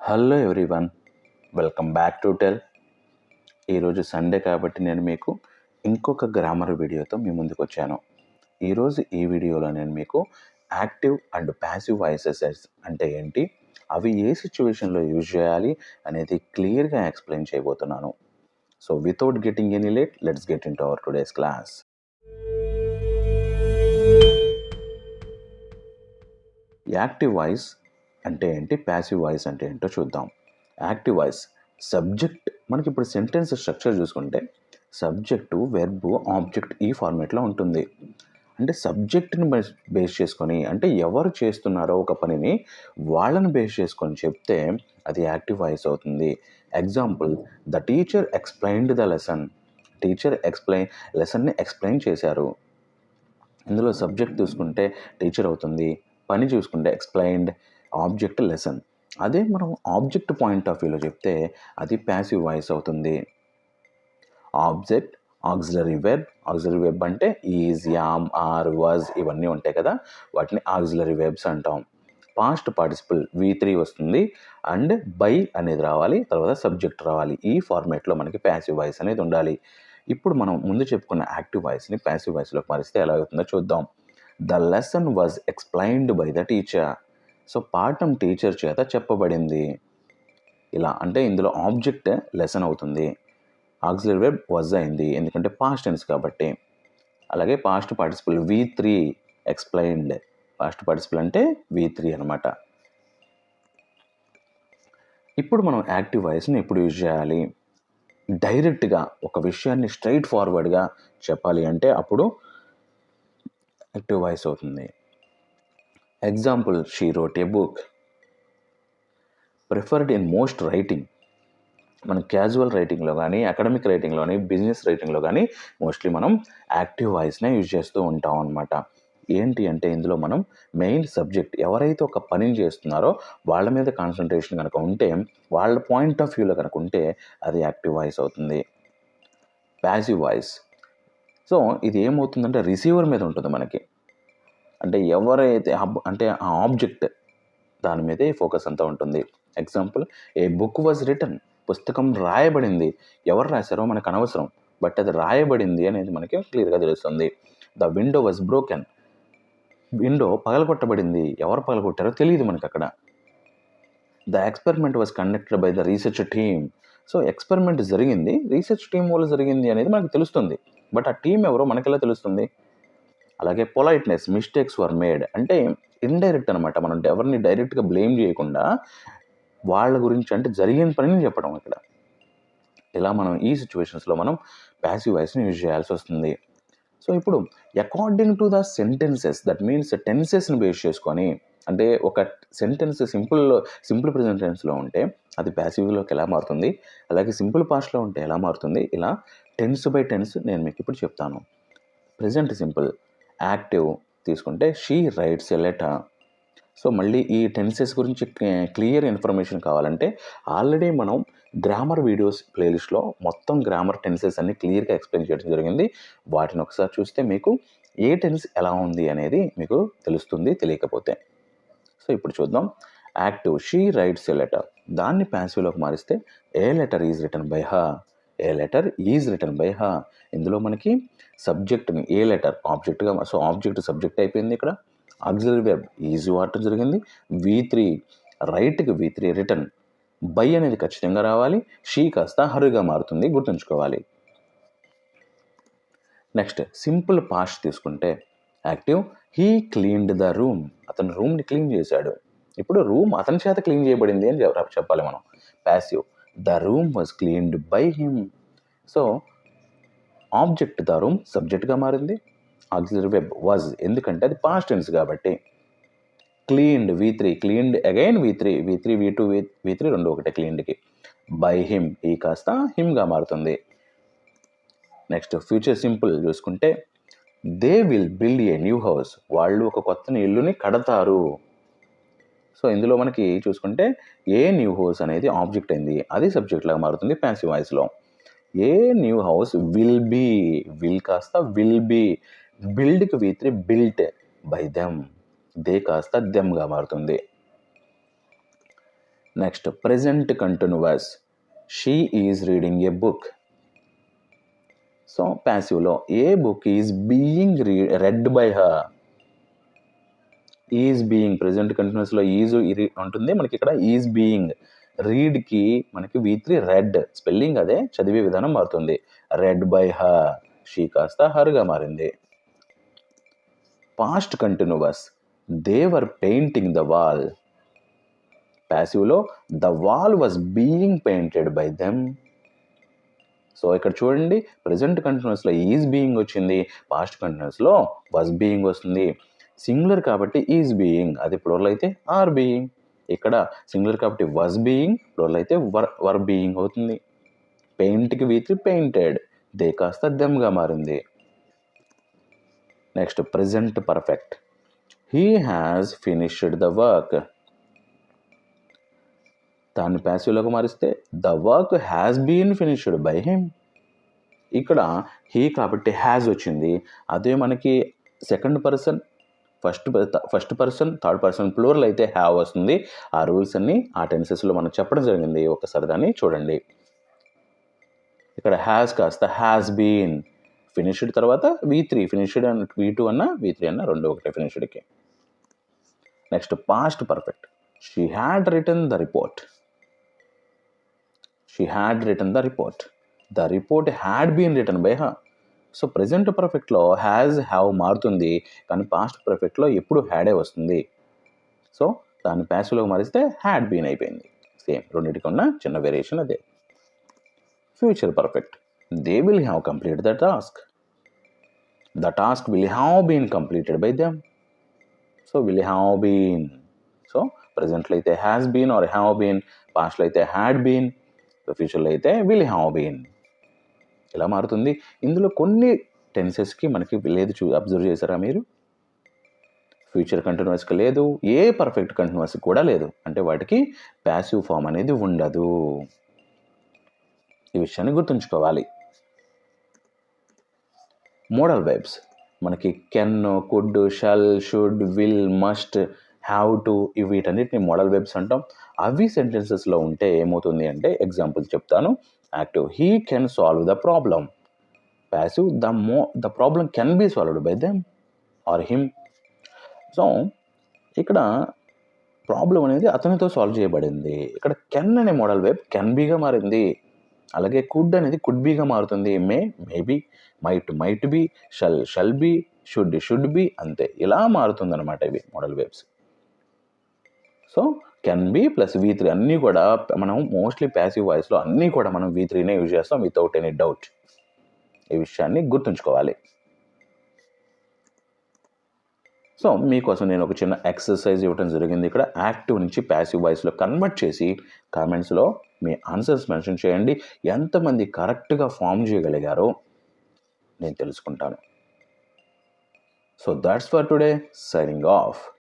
Hello everyone, welcome back to tell. ఈరోజు Sunday కాబట్టి నేను మీకు ఇంకొక గ్రామర్ వీడియోతో మీ ముందుకు వచ్చాను. ఈరోజు ఈ వీడియోలో నేను మీకు యాక్టివ్ అండ్ ప్యాసివ్ వాయిసెస్ అంటే ఏంటి, అవి ఏ సిచ్యువేషన్లో యూజ్ చేయాలి అనేది క్లియర్గా ఎక్స్ప్లెయిన్ చేయబోతున్నాను. So without getting any late, let's get in to our today's class. Active voice అంటే ఏంటి, ప్యాసివ్ వాయిస్ అంటే ఏంటో చూద్దాం. యాక్టివ్ వాయిస్ సబ్జెక్ట్, మనకి ఇప్పుడు సెంటెన్స్ స్ట్రక్చర్ చూసుకుంటే సబ్జెక్టు, వెర్బ్, ఆబ్జెక్ట్ ఈ ఫార్మేట్లో ఉంటుంది. అంటే సబ్జెక్ట్ని బేస్ చేసుకొని, అంటే ఎవరు చేస్తున్నారో ఒక పనిని వాళ్ళని బేస్ చేసుకొని చెప్తే అది యాక్టివ్ వాయిస్ అవుతుంది. Example, the teacher explained the lesson. Teacher లెసన్ని ఎక్స్ప్లెయిన్ చేశారు. ఇందులో సబ్జెక్ట్ చూసుకుంటే టీచర్ అవుతుంది, పని చూసుకుంటే ఎక్స్ప్లెయిన్డ్, ఆబ్జెక్ట్ లెసన్. అదే మనం ఆబ్జెక్ట్ పాయింట్ ఆఫ్ వ్యూలో చెప్తే అది ప్యాసివ్ వాయిస్ అవుతుంది. ఆబ్జెక్ట్, ఆక్సిలరీ వెబ్ అంటే ఈజ్, యామ్, ఆర్, వాజ్ ఇవన్నీ ఉంటాయి కదా, వాటిని ఆక్సిలరీ వెబ్స్ అంటాం. పాస్ట్ పార్టిసిపల్ V3 వస్తుంది అండ్ బై అనేది రావాలి, తర్వాత సబ్జెక్ట్ రావాలి. ఈ ఫార్మేట్లో మనకి ప్యాసివ్ వాయిస్ అనేది ఉండాలి. ఇప్పుడు మనం ముందు చెప్పుకున్న యాక్టివ్ వాయిస్ని ప్యాసివ్ వాయిస్లోకి మారిస్తే ఎలా అవుతుందో చూద్దాం. The lesson was explained by the teacher. So పాఠం టీచర్ చేత చెప్పబడింది. ఇలా అంటే ఇందులో ఆబ్జెక్ట్ లెసన్ అవుతుంది, ఆక్సిలరీ వెబ్ వాజ్ అయింది ఎందుకంటే పాస్ట్ టెన్స్ కాబట్టి. అలాగే past participle V3 explained, past participle అంటే V3 అనమాట. ఇప్పుడు మనం యాక్టివ్ వాయిస్ని ఎప్పుడు యూజ్ చేయాలి? డైరెక్ట్గా ఒక విషయాన్ని స్ట్రైట్ ఫార్వర్డ్గా చెప్పాలి అంటే అప్పుడు యాక్టివ్ వాయిస్ అవుతుంది. Example, she wrote a book. Preferred in most writing. మనం క్యాజువల్ రైటింగ్లో కానీ, అకాడమిక్ రైటింగ్లో కానీ, బిజినెస్ రైటింగ్లో కానీ మోస్ట్లీ మనం యాక్టివ్ వాయిస్నే యూజ్ చేస్తూ ఉంటాం అనమాట. ఏంటి అంటే ఇందులో మనం మెయిన్ సబ్జెక్ట్, ఎవరైతే ఒక పనిని చేస్తున్నారో వాళ్ళ మీద కాన్సన్ట్రేషన్ కనుక ఉంటే, వాళ్ళ పాయింట్ ఆఫ్ వ్యూలో కనుక ఉంటే అది యాక్టివ్ వాయిస్ అవుతుంది. ప్యాసివ్ వాయిస్, సో ఇది ఏమవుతుందంటే రిసీవర్ మీద ఉంటుంది మనకి. అంటే ఎవరైతే అంటే ఆ ఆబ్జెక్ట్ దాని మీదే ఫోకస్ అంతా ఉంటుంది. Example, a book was written. పుస్తకం రాయబడింది, ఎవరు రాశారో మనకు అనవసరం, బట్ అది రాయబడింది అనేది మనకి క్లియర్గా తెలుస్తుంది. The window was broken. Window పగలగొట్టబడింది, ఎవరు పగలగొట్టారో తెలియదు మనకు అక్కడ. The experiment was conducted by the research team. So experiment జరిగింది, రీసెర్చ్ టీమ్ వల్ల జరిగింది అనేది మనకు తెలుస్తుంది, బట్ ఆ టీం ఎవరో మనకెలా తెలుస్తుంది? అలాగే పొలైట్నెస్, మిస్టేక్స్ వర్ మేడ్ అంటే ఇండైరెక్ట్ అనమాట. మనం ఎవరిని డైరెక్ట్గా బ్లేమ్ చేయకుండా వాళ్ళ గురించి, అంటే జరిగిన పనిని చెప్పడం ఇక్కడ. ఇలా మనం ఈ సిచ్యువేషన్స్లో మనం ప్యాసివ్ వాయిస్ని యూజ్ చేయాల్సి వస్తుంది. సో ఇప్పుడు according to the sentences, that means టెన్సెస్ని బేస్ చేసుకొని, అంటే ఒక సెంటెన్స్ సింపుల్ ప్రెజెంట్ టెన్స్లో ఉంటే అది ప్యాసివ్లోకి ఎలా మారుతుంది, అలాగే సింపుల్ పాస్ట్లో ఉంటే ఎలా మారుతుంది, ఇలా టెన్స్ బై టెన్స్ నేను మీకు ఇప్పుడు చెప్తాను. ప్రెజెంట్ సింపుల్ యాక్టివ్ తీసుకుంటే she writes a letter. So మళ్ళీ ఈ టెన్సెస్ గురించి క్లియర్ ఇన్ఫర్మేషన్ కావాలంటే ఆల్రెడీ మనం గ్రామర్ వీడియోస్ ప్లేలిస్ట్లో మొత్తం గ్రామర్ టెన్సెస్ అన్ని క్లియర్గా ఎక్స్ప్లెయిన్ చేయడం జరిగింది. వాటిని ఒకసారి చూస్తే మీకు ఏ టెన్స్ ఎలా ఉంది అనేది మీకు తెలుస్తుంది, తెలియకపోతే. సో ఇప్పుడు చూద్దాం. Active, she writes a letter, దాన్ని ప్యాసివ్లోకి మారిస్తే a letter is written by her. A letter is written by her. ఇందులో మనకి సబ్జెక్ట్ని ఏ లెటర్ ఆబ్జెక్ట్గా, సో ఆబ్జెక్ట్ సబ్జెక్ట్ అయిపోయింది ఇక్కడ. ఆక్సిలరీ వెర్బ్ ఈజ్ వాడటం జరిగింది. V3 రైట్కి V3 రిటర్న్, బై అనేది ఖచ్చితంగా రావాలి. షీ కాస్త హరుగా మారుతుంది, గుర్తుంచుకోవాలి. నెక్స్ట్ సింపుల్ పాస్ట్ తీసుకుంటే active, he cleaned the room. అతను రూమ్ని క్లీన్ చేశాడు. ఇప్పుడు రూమ్ అతని చేత క్లీన్ చేయబడింది అని చెప్పాలి మనం. Passive, the room was cleaned by him. So object the room సబ్జెక్ట్గా మారింది. ఆక్సిలరీ వెబ్ వాజ్, ఎందుకంటే అది పాస్ట్ టెన్స్ కాబట్టి. Cleaned V3, cleaned again V3, V2 V3 రెండు ఒకటే క్లీన్డ్కి. బై హిమ్, ఈ కాస్త హిమ్గా మారుతుంది. నెక్స్ట్ ఫ్యూచర్ సింపుల్ చూసుకుంటే they will build a new house. వాళ్ళు ఒక కొత్త ఇల్లుని కడతారు. సో ఇందులో మనకి చూసుకుంటే ఏ న్యూ హౌస్ అనేది ఆబ్జెక్ట్ అయింది, అది సబ్జెక్ట్ లాగా మారుతుంది ప్యాసివ్ వాయిస్లో. A new house will be, will కాస్త విల్ బీ, బిల్డ్కి V3 built by them, they కాస్త దెమ్గా మారుతుంది. Next present continuous, she is reading a book. So ప్యాసివ్లో a book is being read by her. Is being present కంటిన్యూస్లో is ఉంటుంది, మనకి ఇక్కడ ఈజ్ బీయింగ్. రీడ్కి మనకి V3 రెడ్, స్పెల్లింగ్ అదే, చదివే విధానం మారుతుంది. రెడ్ బై హర్, షీ కాస్త హర్గా మారింది. Past continuous, they were painting the wall. ప్యాసివ్లో the wall was being painted by them. So ఇక్కడ చూడండి, ప్రెజెంట్ కంటిన్యూస్లో ఈజ్ బీయింగ్ వచ్చింది, పాస్ట్ కంటిన్యూస్లో వాజ్ బీయింగ్ వస్తుంది. సింగులర్ కాబట్టి ఈజ్ బీయింగ్, అది ప్లూరల్ అయితే ఆర్ బీయింగ్. ఇక్కడ సింగులర్ కాబట్టి వాజ్ బీయింగ్, ప్లూరల్ అయితే వర్ బీయింగ్ అవుతుంది. పెయింట్కి V3 పెయింటెడ్, దే కాస్త దెమ్గా మారింది. Next present perfect, he has finished the work. దాన్ని ప్యాసివ్లోకి మారిస్తే the work has been finished by him. ఇక్కడ హీ కాబట్టి హ్యాస్ వచ్చింది, అదే మనకి second person, first person, third person plural అయితే హ్యావ్ వస్తుంది. ఆ రూల్స్ అన్ని ఆ టెన్సెస్లో మనం చెప్పడం జరిగింది, ఒకసారి దాన్ని చూడండి. ఇక్కడ హ్యాస్ కాస్త హ్యాస్ బీన్, ఫినిష్డ్ తర్వాత V3, ఫినిష్డ్ అండ్ V2 అన్న V3 అన్న రెండు ఒకటే ఫినిష్డ్కి. Next past perfect, she had written the report. She had written the report, the report had been written by her. So present పర్ఫెక్ట్లో has have మారుతుంది, కానీ past పర్ఫెక్ట్లో ఎప్పుడు హ్యాడే వస్తుంది. సో దాన్ని ప్యాసివ్లోకి మారిస్తే హ్యాడ్ బీన్ అయిపోయింది. సేమ్, రెండింటికి ఉన్న చిన్న వేరియేషన్ అదే. Future perfect, they will have complete the task. The task will have been completed by them. So will have been. So ప్రెజెంట్లో అయితే has been or have been, పాస్ట్లో అయితే హ్యాడ్ బీన్, ఫ్యూచర్లో అయితే విల్ హ్యావ్ బీన్. ఇలా మారుతుంది. ఇందులో కొన్ని టెన్సెస్కి మనకి లేదు, అబ్జర్వ్ చేశారా మీరు? ఫ్యూచర్ కంటిన్యూస్కి లేదు, ఏ పర్ఫెక్ట్ కంటిన్యూస్కి కూడా లేదు, అంటే వాటికి ప్యాసివ్ ఫామ్ అనేది ఉండదు. ఈ విషయాన్ని గుర్తుంచుకోవాలి. మోడల్ వెర్బ్స్ మనకి can, could, shall, should, will, must, have to, వీటన్నిటిని మోడల్ వెర్బ్స్ అంటాం. అవి సెంటెన్సెస్లో ఉంటే ఏమవుతుంది అంటే, ఎగ్జాంపుల్ చెప్తాను. Active, he can solve the problem. Passive, the problem can be solved by them or him. So ఇక్కడ ప్రాబ్లం అనేది అతనితో సాల్వ్ చేయబడింది. ఇక్కడ కెన్ అనే మోడల్ వెర్బ్ కెన్ బీగా మారింది. అలాగే కుడ్ అనేది కుడ్ బీగా మారుతుంది. Maybe, might be, shall be, should be, అంతే. ఇలా మారుతుంది అనమాట ఇవి modal verbs. So can be plus V3 అన్నీ కూడా మనం మోస్ట్లీ ప్యాసివ్ వాయిస్లో అన్నీ కూడా మనం V3నే యూజ్ చేస్తాం, వితౌట్ ఎనీ డౌట్. ఈ విషయాన్ని గుర్తుంచుకోవాలి. సో మీకోసం నేను ఒక చిన్న ఎక్సర్సైజ్ ఇవ్వడం జరిగింది. ఇక్కడ యాక్టివ్ నుంచి ప్యాసివ్ వాయిస్లో కన్వర్ట్ చేసి కామెంట్స్లో మీ ఆన్సర్స్ మెన్షన్ చేయండి. ఎంతమంది కరెక్ట్గా ఫామ్ చేయగలిగారో నేను తెలుసుకుంటాను. So that's for today, signing off.